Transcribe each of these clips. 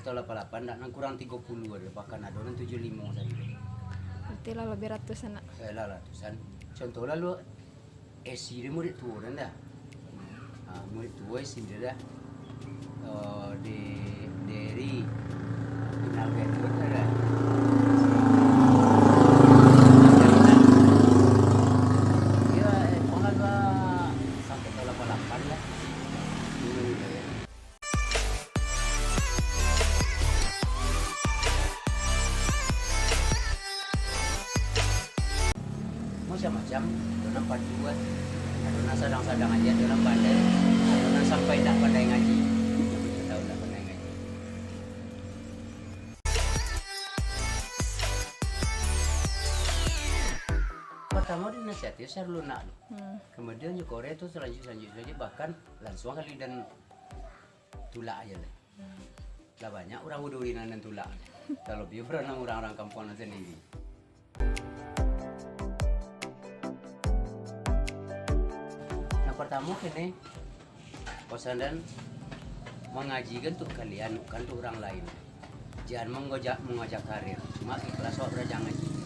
Atau 88 dan kurang 30 ada bahkan ada orang 75 saja. Berarti lah lebih ratusan nak. Lah ratusan. Contoh lalu esi dia murid tua dan dah. Murid tua esi dia dah. Dari kenal betul dah. Ya, pengalaman sampai 88 lah. Macam-macam, ada paduan, ada sadang-sadang aja, ada pandai, ada sampai tak pandai ngaji, tahu tak pandai ngaji. Pertama dinasihati saya lunak, kemudian di Korea itu selanjutnya bahkan langsung kali dan tulak aja lah. Lah banyak orang udah dan tulak, kalau biar orang-orang kampung sendiri. Pertama kini kosan dan mengajikan untuk kalian bukan untuk orang lain. Jangan mengajak karir, cuma ikhlas kok belajar ngaji.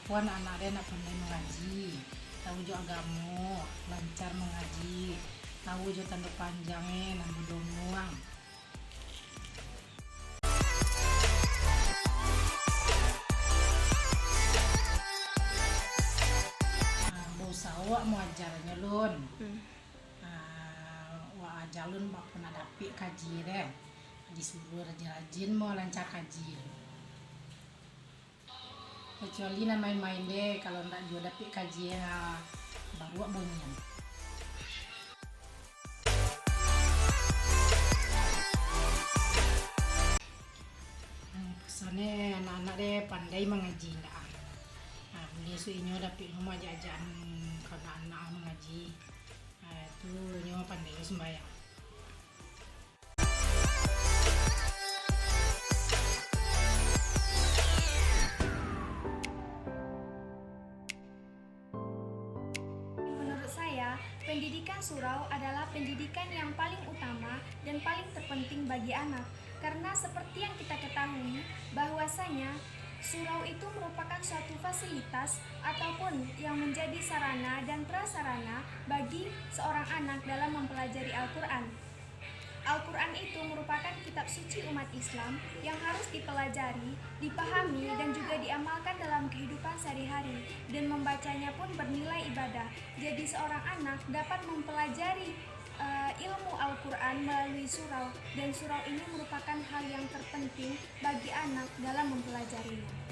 Puan anak dia nak pandai mengaji, tahu jo agama, lancar mengaji, tahu jo tanda panjangnya, nan berdomuang. Bos awak mau ajarnya lun, wak ajar lun bak pernah dapik kaji deh, disuruh rajin-rajin mau lancar kaji. Kecuali nak main-main deh, kalau ndak juga dapet kajian baru bunyian. Kesannya anak-anak deh pandai mengaji ndak. Boleh suinyo dapet rumah jajan karena anak mengaji. Itu nyo pandai sembahyang. Pendidikan surau adalah pendidikan yang paling utama dan paling terpenting bagi anak, karena seperti yang kita ketahui bahwa bahwasanya surau itu merupakan suatu fasilitas ataupun yang menjadi sarana dan prasarana bagi seorang anak dalam mempelajari Al-Quran. Al-Quran itu merupakan kitab suci umat Islam yang harus dipelajari, dipahami, dan juga diamalkan dalam kehidupan sehari-hari, dan membacanya pun bernilai ibadah. Jadi seorang anak dapat mempelajari ilmu Al-Quran melalui surau, dan surau ini merupakan hal yang terpenting bagi anak dalam mempelajarinya.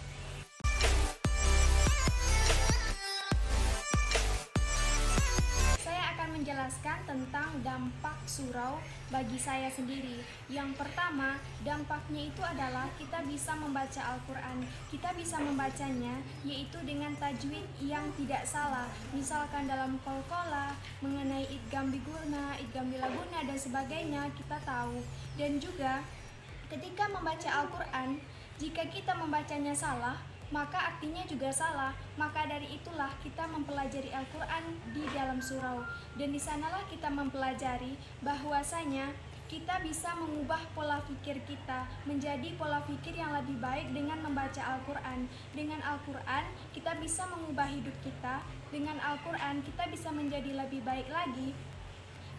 Menjelaskan tentang dampak surau bagi saya sendiri. Yang pertama, dampaknya itu adalah kita bisa membaca Al-Quran. Kita bisa membacanya yaitu dengan tajwid yang tidak salah. Misalkan dalam qalqalah mengenai idgham biguna, idgham bilaguna dan sebagainya kita tahu. Dan juga ketika membaca Al-Quran, jika kita membacanya salah, maka artinya juga salah. Maka dari itulah kita mempelajari Al-Quran di dalam surau, dan di sanalah kita mempelajari bahwasanya kita bisa mengubah pola pikir kita menjadi pola pikir yang lebih baik dengan membaca Al-Quran. Dengan Al-Quran kita bisa mengubah hidup kita, dengan Al-Quran kita bisa menjadi lebih baik lagi.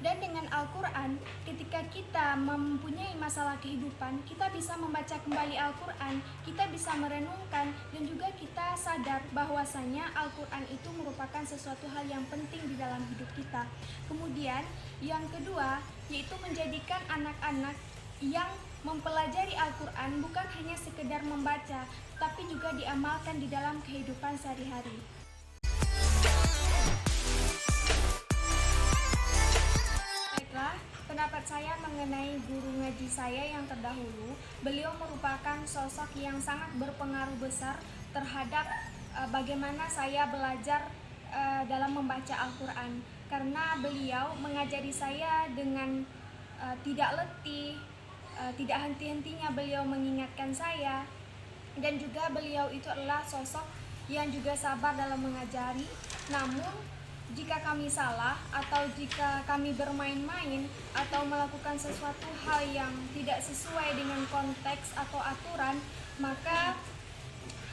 Dan dengan Al-Quran, ketika kita mempunyai masalah kehidupan, kita bisa membaca kembali Al-Quran, kita bisa merenungkan, dan juga kita sadar bahwasanya Al-Quran itu merupakan sesuatu hal yang penting di dalam hidup kita. Kemudian yang kedua, yaitu menjadikan anak-anak yang mempelajari Al-Quran bukan hanya sekedar membaca, tapi juga diamalkan di dalam kehidupan sehari-hari. Pendapat saya mengenai guru ngaji saya yang terdahulu, beliau merupakan sosok yang sangat berpengaruh besar terhadap bagaimana saya belajar dalam membaca Al-Quran. Karena beliau mengajari saya dengan tidak letih, tidak henti-hentinya beliau mengingatkan saya. Dan juga beliau itu adalah sosok yang juga sabar dalam mengajari. Namun jika kami salah atau jika kami bermain-main atau melakukan sesuatu hal yang tidak sesuai dengan konteks atau aturan, maka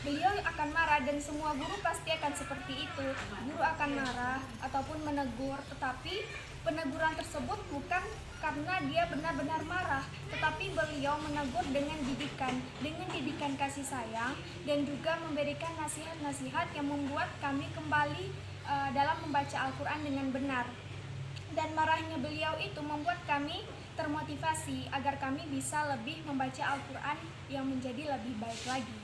beliau akan marah, dan semua guru pasti akan seperti itu. Guru akan marah ataupun menegur, tetapi peneguran tersebut bukan karena dia benar-benar marah, tetapi beliau menegur dengan didikan kasih sayang, dan juga memberikan nasihat-nasihat yang membuat kami kembali dalam membaca Al-Quran dengan benar. Dan marahnya beliau itu membuat kami termotivasi agar kami bisa lebih membaca Al-Quran yang menjadi lebih baik lagi.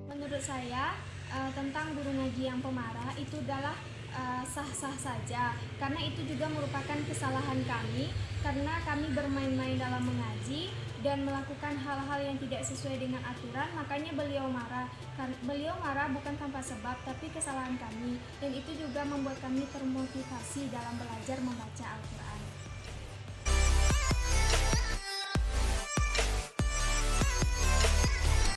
Menurut saya tentang guru ngaji yang pemarah itu adalah sah-sah saja, karena itu juga merupakan kesalahan kami, karena kami bermain-main dalam mengaji dan melakukan hal-hal yang tidak sesuai dengan aturan. Makanya beliau marah. Beliau marah bukan tanpa sebab, tapi kesalahan kami, dan itu juga membuat kami termotivasi dalam belajar membaca Al-Quran.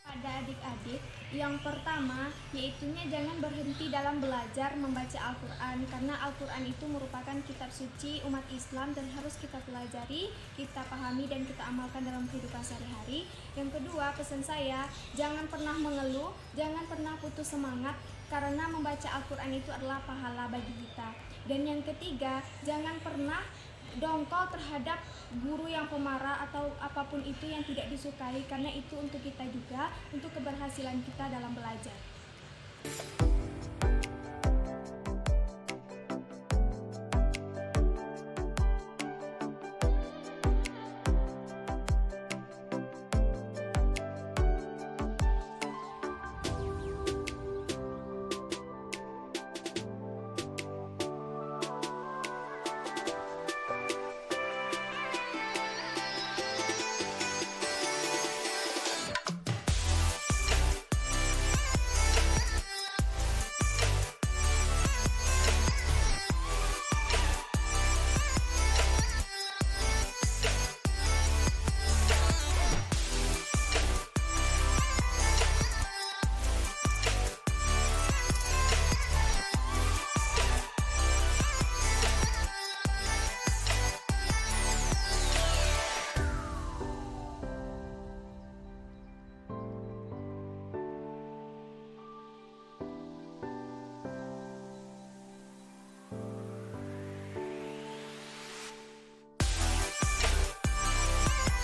Pada adik-adik, yang pertama yaitunya jangan berhenti dalam belajar membaca Al-Quran, karena Al-Quran itu merupakan kitab suci umat Islam dan harus kita pelajari, kita pahami, dan kita amalkan dalam kehidupan sehari-hari. Yang kedua, pesan saya, jangan pernah mengeluh, jangan pernah putus semangat, karena membaca Al-Quran itu adalah pahala bagi kita. Dan yang ketiga, jangan pernah dongkol terhadap guru yang pemarah atau apapun itu yang tidak disukai, karena itu untuk kita juga, untuk keberhasilan kita dalam belajar.